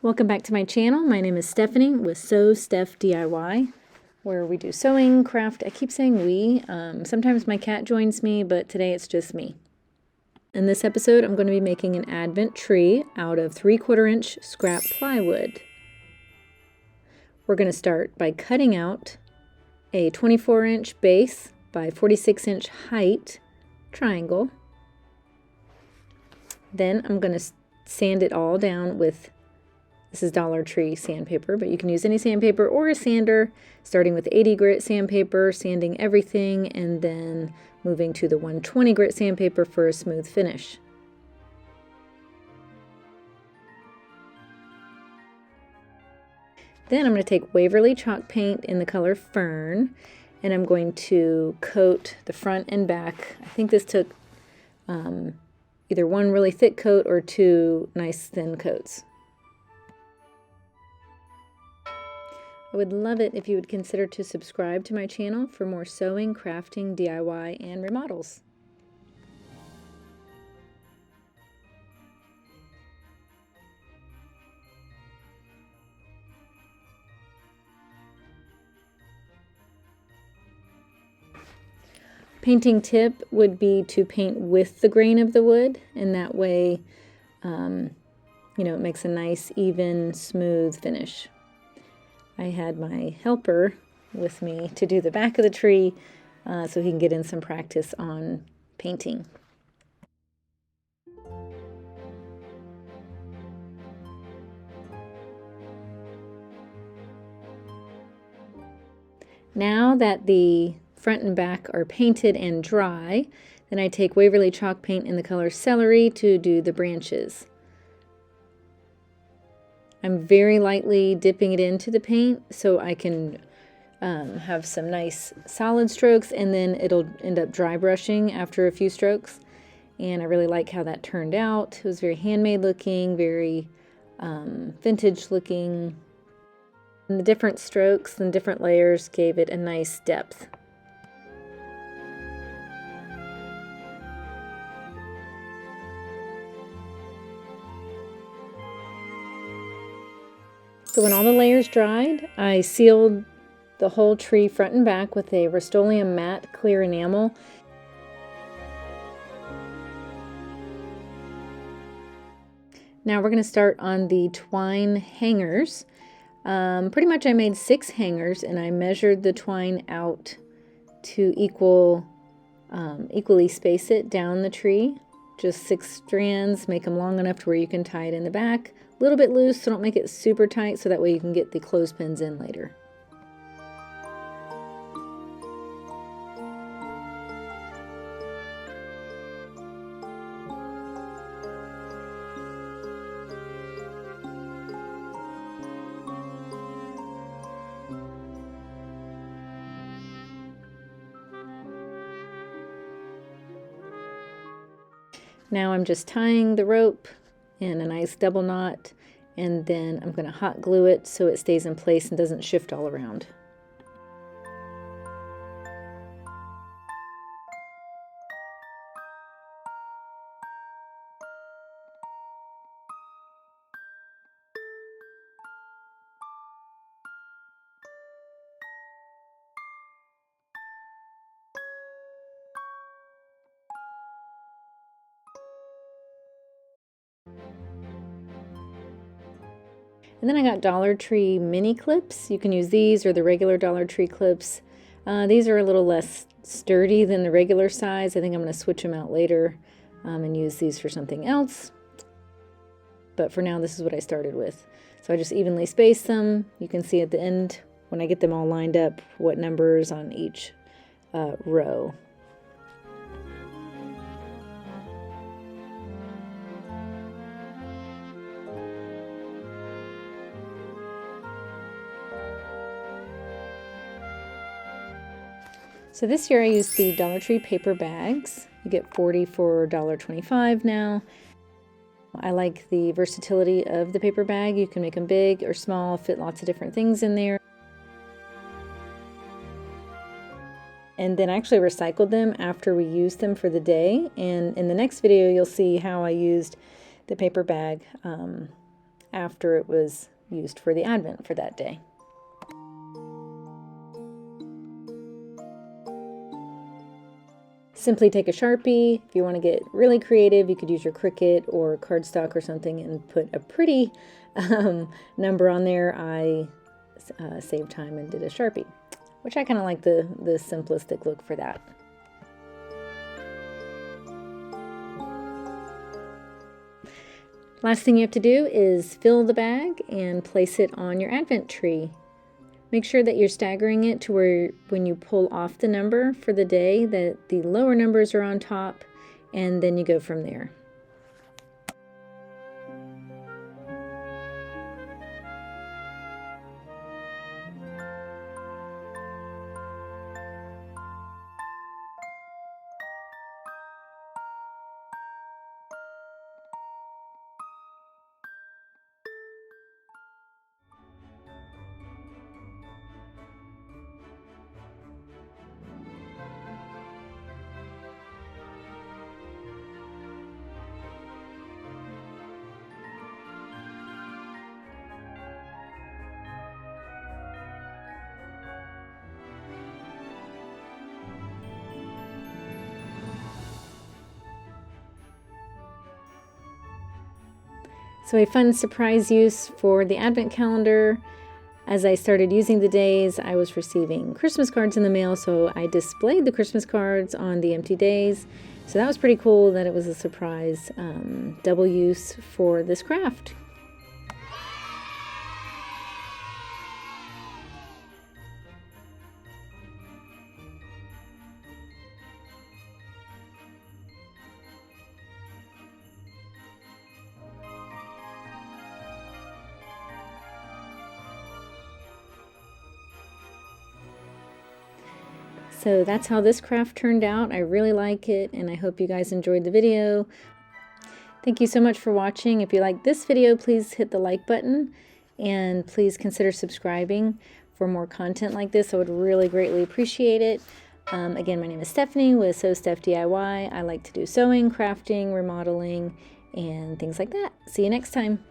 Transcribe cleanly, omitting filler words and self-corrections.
Welcome back to my channel. My name is Stephanie with Sew Steph DIY, where we do sewing, craft. I keep saying we. Sometimes my cat joins me, but today it's just me. In this episode, I'm going to be making an advent tree out of 3/4 inch scrap plywood. We're going to start by cutting out a 24-inch base by 46-inch height triangle. Then I'm going to sand it all down with, this is Dollar Tree sandpaper, but you can use any sandpaper or a sander, starting with 80 grit sandpaper, sanding everything, and then moving to the 120 grit sandpaper for a smooth finish. Then I'm going to take Waverly chalk paint in the color Fern, and I'm going to coat the front and back. I think this took either one really thick coat or two nice thin coats. I would love it if you would consider to subscribe to my channel for more sewing, crafting, DIY, and remodels. Painting tip would be to paint with the grain of the wood, and that way, it makes a nice, even, smooth finish. I had my helper with me to do the back of the tree so he can get in some practice on painting. Now that the front and back are painted and dry, then I take Waverly chalk paint in the color Celery to do the branches. I'm very lightly dipping it into the paint so I can have some nice solid strokes, and then it'll end up dry brushing after a few strokes. And I really like how that turned out. It was very handmade looking, very vintage looking. And the different strokes and different layers gave it a nice depth. So when all the layers dried, I sealed the whole tree front and back with a Rustoleum matte clear enamel. Now we're going to start on the twine hangers. Pretty much I made 6 hangers, and I measured the twine out to equally space it down the tree. Just 6 strands, make them long enough to where you can tie it in the back. A little bit loose, so don't make it super tight, so that way you can get the clothespins in later. Now I'm just tying the rope in a nice double knot, and then I'm going to hot glue it so it stays in place and doesn't shift all around. And then I got Dollar Tree mini clips. You can use these or the regular Dollar Tree clips. These are a little less sturdy than the regular size. I think I'm going to switch them out later and use these for something else. But for now, this is what I started with. So I just evenly space them. You can see at the end, when I get them all lined up, what numbers on each row. So this year I used the Dollar Tree paper bags. You get 40 for $1.25 now. I like the versatility of the paper bag. You can make them big or small, fit lots of different things in there. And then I actually recycled them after we used them for the day. And in the next video, you'll see how I used the paper bag after it was used for the Advent for that day. Simply take a Sharpie. If you want to get really creative, you could use your Cricut or cardstock or something and put a pretty number on there. I saved time and did a Sharpie, which I kind of like the simplistic look for that. Last thing you have to do is fill the bag and place it on your Advent tree. Make sure that you're staggering it to where when you pull off the number for the day that the lower numbers are on top, and then you go from there. So a fun surprise use for the Advent calendar. As I started using the days, I was receiving Christmas cards in the mail, so I displayed the Christmas cards on the empty days. So that was pretty cool that it was a surprise double use for this craft. So that's how this craft turned out. I really like it, and I hope you guys enjoyed the video. Thank you so much for watching. If you like this video, please hit the like button, and please consider subscribing for more content like this. I would really greatly appreciate it. Again, my name is Stephanie with Sew Steph DIY. I like to do sewing, crafting, remodeling, and things like that. See you next time.